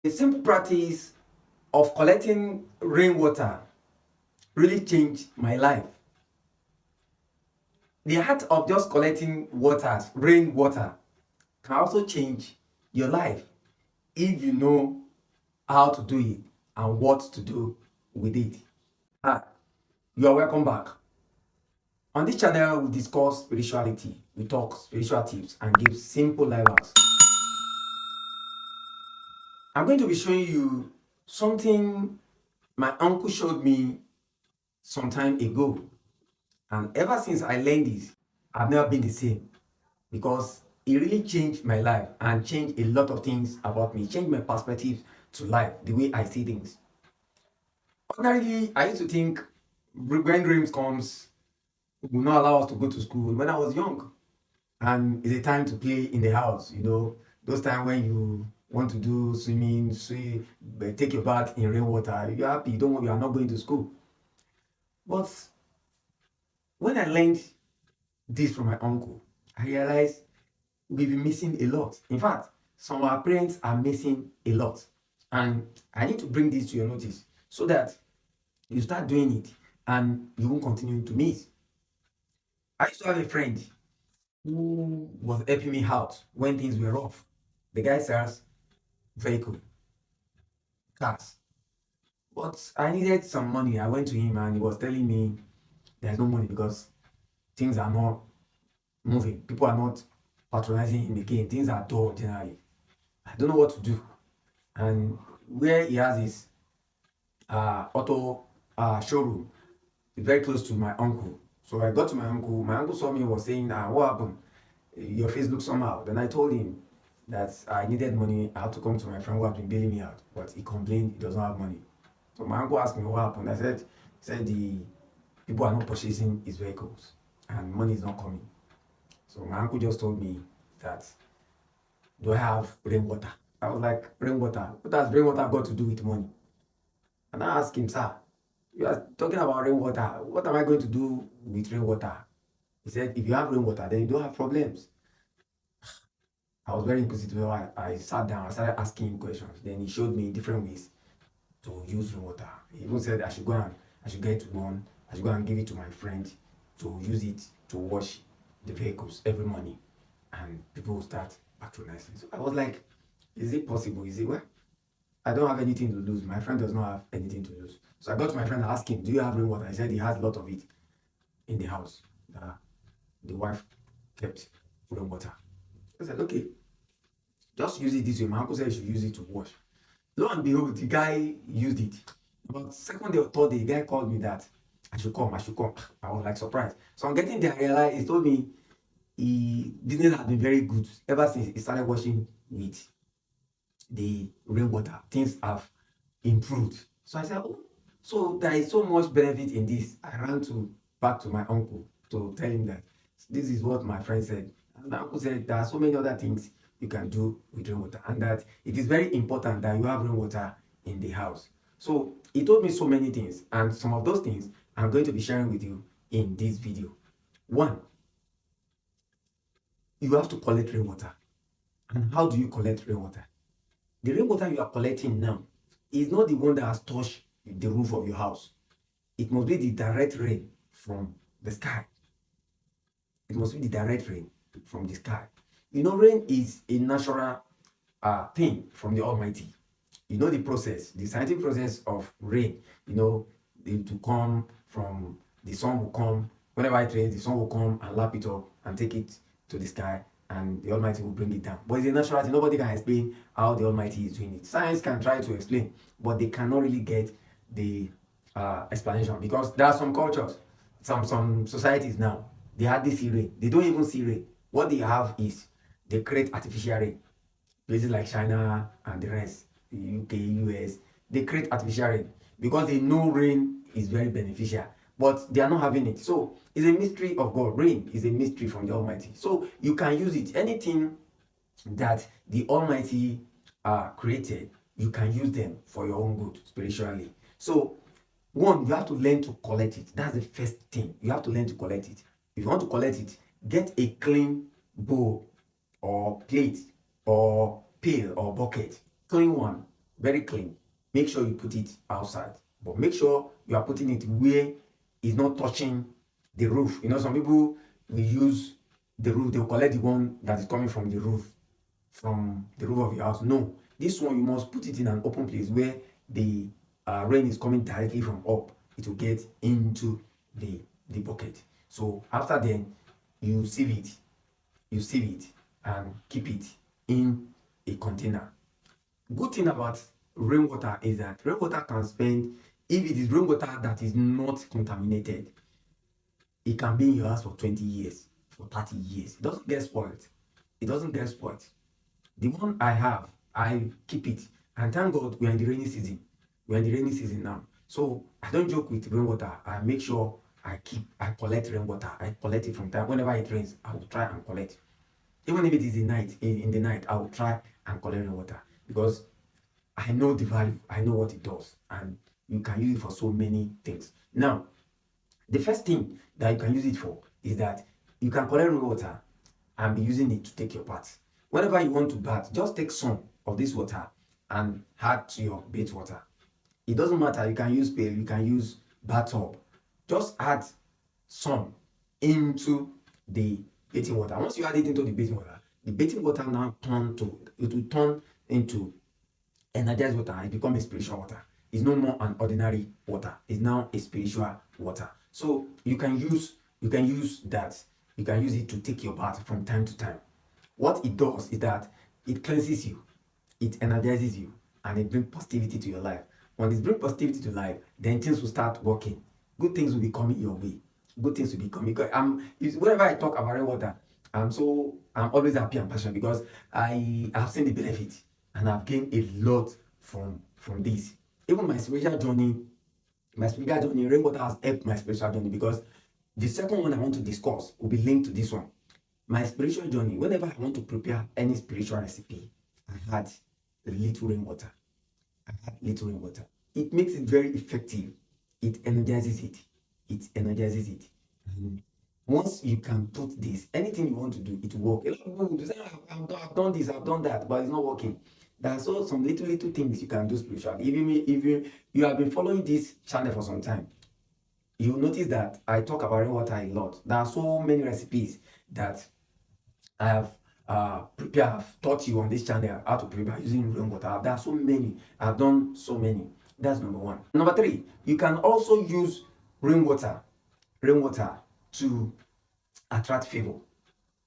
The simple practice of collecting rainwater really changed my life. The act of just collecting rainwater, can also change your life if you know how to do it and what to do with it. Hi, you are welcome back. On this channel, we discuss spirituality, we talk spiritual tips, and give simple life hacks. I'm going to be showing you something my uncle showed me some time ago. And ever since I learned this, I've never been the same because it really changed my life and changed a lot of things about me, changed my perspective to life, the way I see things. Ordinarily, I used to think when dreams comes, will not allow us to go to school when I was young. And it's a time to play in the house, those times when you want to do swimming, swim, take your bath in rainwater, you're happy, you are not going to school. But when I learned this from my uncle, I realized we've been missing a lot. In fact, some of our parents are missing a lot. And I need to bring this to your notice so that you start doing it and you won't continue to miss. I used to have a friend who was helping me out when things were rough. The guy sells vehicle, cars. But I needed some money. I went to him and he was telling me there's no money because things are not moving. People are not patronizing him again. Things are dull generally. I don't know what to do. And where he has his auto showroom, it's very close to my uncle. So I got to my uncle. My uncle saw me and was saying, what happened? Your face looks somehow. Then I told him that I needed money. I had to come to my friend who had been bailing me out. But he complained he doesn't have money. So my uncle asked me what happened. I said the people are not purchasing his vehicles and money is not coming. So my uncle just told me that, do I have rainwater? I was like, rainwater? What has rainwater got to do with money? And I asked him, sir, you are talking about rainwater. What am I going to do with rainwater? He said, if you have rainwater, then you don't have problems. I was very inquisitive. I sat down, I started asking him questions. Then he showed me different ways to use rainwater. He even said I should get one, I should go and give it to my friend to use it to wash the vehicles every morning. And people will start patronizing. So I was like, is it possible? Is it well? I don't have anything to lose. My friend does not have anything to lose. So I got to my friend and asked him, do you have rainwater? He said he has a lot of it in the house. The wife kept rainwater. I said, okay, just use it this way. My uncle said you should use it to wash. Lo and behold, the guy used it. About second day or third day, the guy called me that I should come. I was like surprised. So I'm getting there, I realized he told me business has been very good ever since he started washing with the rainwater. Things have improved. So I said, oh, so there is so much benefit in this. I ran back to my uncle to tell him that this is what my friend said. And my uncle said there are so many other things you can do with rainwater, and that it is very important that you have rainwater in the house. So he told me so many things, and some of those things I'm going to be sharing with you in this video. One, you have to collect rainwater. And how do you collect rainwater? The rainwater you are collecting now is not the one that has touched the roof of your house. It must be the direct rain from the sky. It must be the direct rain from the sky. Rain is a natural thing from the Almighty. You know the process, the scientific process of rain. It to come from the sun will come. Whenever it rains, the sun will come and lap it up and take it to the sky, and the Almighty will bring it down. But it's a natural thing. Nobody can explain how the Almighty is doing it. Science can try to explain, but they cannot really get the explanation, because there are some cultures, some societies now, they hardly see rain. They don't even see rain. What they have is they create artificial rain. Places like China and the rest, the UK, US, they create artificial rain because they know rain is very beneficial, but they are not having it. So it's a mystery of God. Rain is a mystery from the Almighty. So you can use it. Anything that the Almighty created, you can use them for your own good spiritually. So one, you have to learn to collect it. That's the first thing. You have to learn to collect it. If you want to collect it, get a clean bowl or plate or pail or bucket. Clean one. very clean. Make sure you put it outside, but make sure you are putting it where it's not touching the roof. You know, some people will use the roof, they'll collect the one that is coming from the roof, of your house. No, this one you must put it in an open place where the rain is coming directly from up. It will get into the bucket. So after then, you sieve it, and keep it in a container. Good thing about rainwater is that rainwater can spend, if it is rainwater that is not contaminated, it can be in your house for 20 years, for 30 years. It doesn't get spoiled. The one I have, I keep it. And thank God we are in the rainy season. Now. So I don't joke with rainwater. I make sure I collect rainwater. I collect it from time. Whenever it rains, I will try and collect. Even if it is in the night, I will try and collect rainwater, because I know the value, I know what it does, and you can use it for so many things. Now, the first thing that you can use it for is that you can collect rainwater and be using it to take your bath. Whenever you want to bath, just take some of this water and add to your bath water. It doesn't matter, you can use pail, you can use bathtub. Just add some into the bathing water. Once you add it into the bathing water now it will turn into energized water. It becomes a spiritual water. It's no more an ordinary water. It's now a spiritual water. So you can use that. You can use it to take your bath from time to time. What it does is that it cleanses you, it energizes you, and it brings positivity to your life. When it brings positivity to life, then things will start working. Good things will be coming your way. Good things will be coming. Because whenever I talk about rainwater, I'm always happy and passionate, because I have seen the benefit and I've gained a lot from this. Even my spiritual journey, rainwater has helped my spiritual journey, because the second one I want to discuss will be linked to this one. My spiritual journey, whenever I want to prepare any spiritual recipe, I had little rainwater. It makes it very effective. It energizes it. And once you can put this, anything you want to do, it will work. A lot of people will say, I've done this, I've done that, but it's not working. There are so some little things you can do spiritually. If you have been following this channel for some time, you'll notice that I talk about rainwater a lot. There are so many recipes that I have prepared. I've taught you on this channel how to prepare using rainwater. There are so many. I've done so many. That's number one. Number three, you can also use rainwater to attract favor.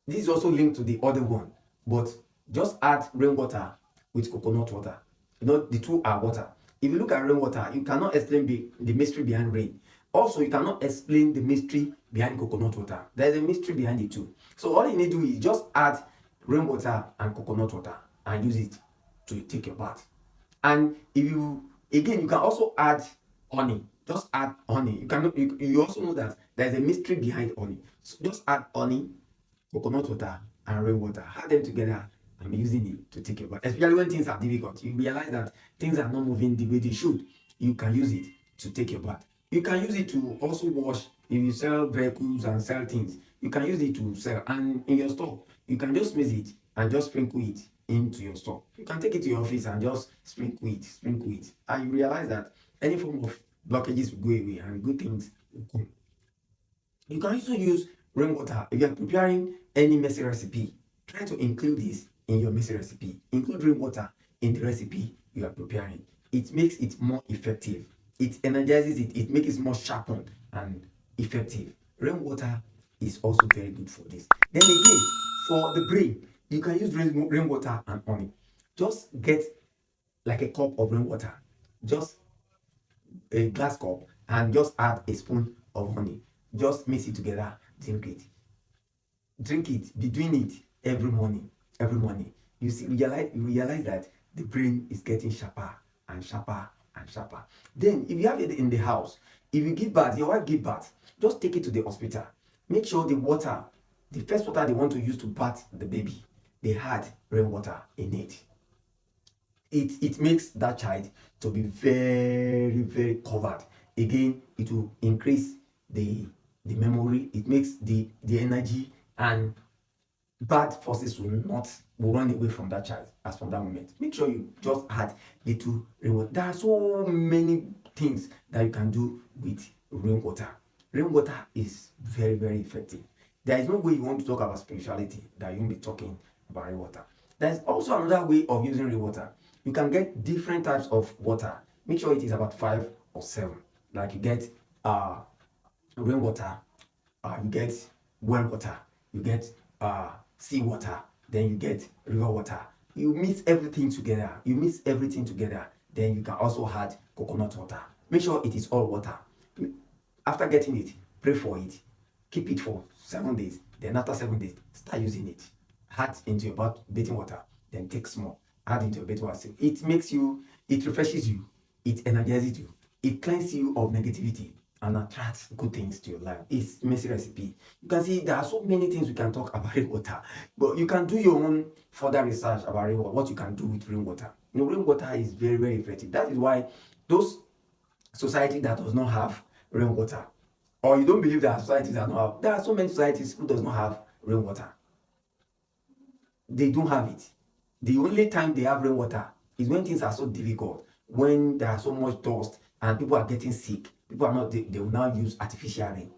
This is also linked to the other one, but just add rainwater with coconut water. You know, the two are water. If you look at rainwater, you cannot explain the mystery behind rain. Also, you cannot explain the mystery behind coconut water. There's a mystery behind it too. So all you need to do is just add rainwater and coconut water and use it to take your bath. And you can also add honey. Just add honey. You also know that there's a mystery behind honey. So just add honey, coconut water, and rainwater. Add them together and be using it to take your bath. Especially when things are difficult, you realize that things are not moving the way they should. You can use it to take your bath. You can use it to also wash. If you sell vehicles and sell things, you can use it to sell. And in your store, you can just mix it and just sprinkle it into your store. You can take it to your office and just sprinkle it. And you realize that any form of blockages will go away and good things will come. You can also use rainwater. If you are preparing any messy recipe, try to include this in your messy recipe. Include rainwater in the recipe you are preparing. It makes it more effective. It energizes it. It makes it more sharpened and effective. Rainwater is also very good for this. Then again, for the brain, you can use rainwater and honey. Just get like a cup of rainwater, just a glass cup, and just add a spoon of honey. Just mix it together, drink it, be doing it every morning. You realize that the brain is getting sharper and sharper and sharper. Then if you have it in the house, if you give birth, your wife give birth, just take it to the hospital. Make sure the first water they want to use to bath the baby, they had rainwater in it. It makes that child to be very, very covered. Again, it will increase the memory. It makes the energy, and bad forces will run away from that child as from that moment. Make sure you just add little rainwater. There are so many things that you can do with rainwater. Rainwater is very, very effective. There is no way you want to talk about spirituality that you won't be talking about rainwater. There's also another way of using rainwater. You can get different types of water. Make sure it is about 5 or 7. Like you get rainwater, you get well water, you get sea water, then you get river water. You mix everything together. Then you can also add coconut water. Make sure it is all water. After getting it, pray for it. Keep it for 7 days. Then after 7 days, start using it. Add into your bathing water. Then take small. Add into your bathing water. It refreshes you. It energizes you. It cleanses you of negativity and attracts good things to your life. It's messy recipe. You can see there are so many things we can talk about rainwater, but you can do your own further research about rainwater, what you can do with rainwater. Rainwater is very, very effective. That is why those society that does not have rainwater, or you don't believe there are societies that don't have, there are so many societies who does not have rainwater. They don't have it. The only time they have rainwater is when things are so difficult, when there are so much dust and people are getting sick. People are not, they will now use artificial rain.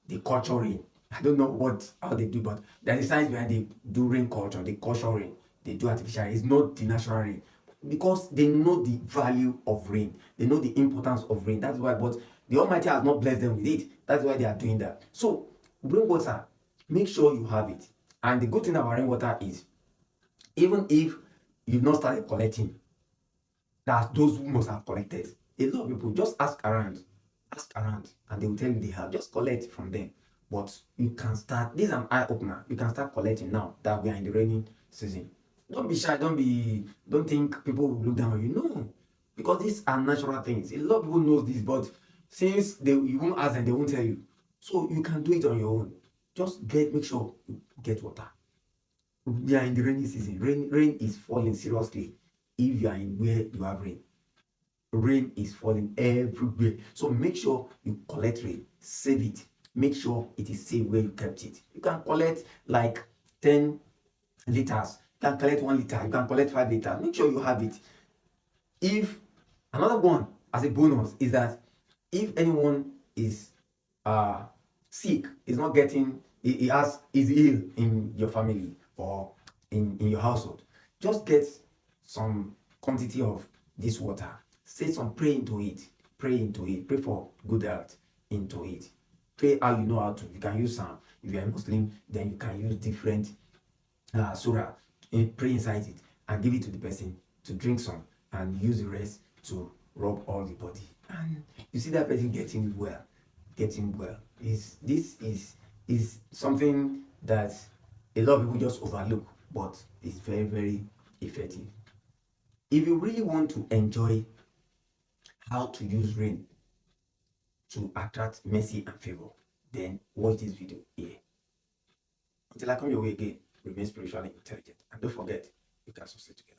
They culture rain. I don't know how they do, but there's a science behind they do rain culture, they culture rain, they do artificial rain. It's not the natural rain. Because they know the value of rain. They know the importance of rain. That's why, but the Almighty has not blessed them with it. That's why they are doing that. So, rainwater, make sure you have it. And the good thing about rainwater is, even if you've not started collecting, that those who must have collected. A lot of people just ask around, and they will tell you they have. Just collect from them. But you can start. This is an eye opener. You can start collecting now that we are in the rainy season. Don't be shy. Don't think people will look down on you. No, because these are natural things. A lot of people knows this, but since you won't ask them, they won't tell you. So you can do it on your own. Just make sure you get water. We are in the rainy season. Rain is falling seriously. If you are in where you have rain, rain is falling everywhere. So make sure you collect rain, save it. Make sure it is safe where you kept it. You can collect like 10 liters. You can collect 1 liter. You can collect 5 liters. Make sure you have it. If another one as a bonus is that if anyone is sick, is not getting, is ill in your family or in your household, just get some quantity of this water. Say some, pray into it. Pray for good health into it. Pray how you know how to. You can use some. If you are a Muslim, then you can use different surah. Pray inside it and give it to the person to drink some and use the rest to rub all the body. And you see that person getting well. This is something that a lot of people just overlook, but it's very, very effective. If you really want to enjoy how to use rain to attract mercy and favor, then watch this video here. Until I come your way again, remain spiritually intelligent. And don't forget, you can succeed together.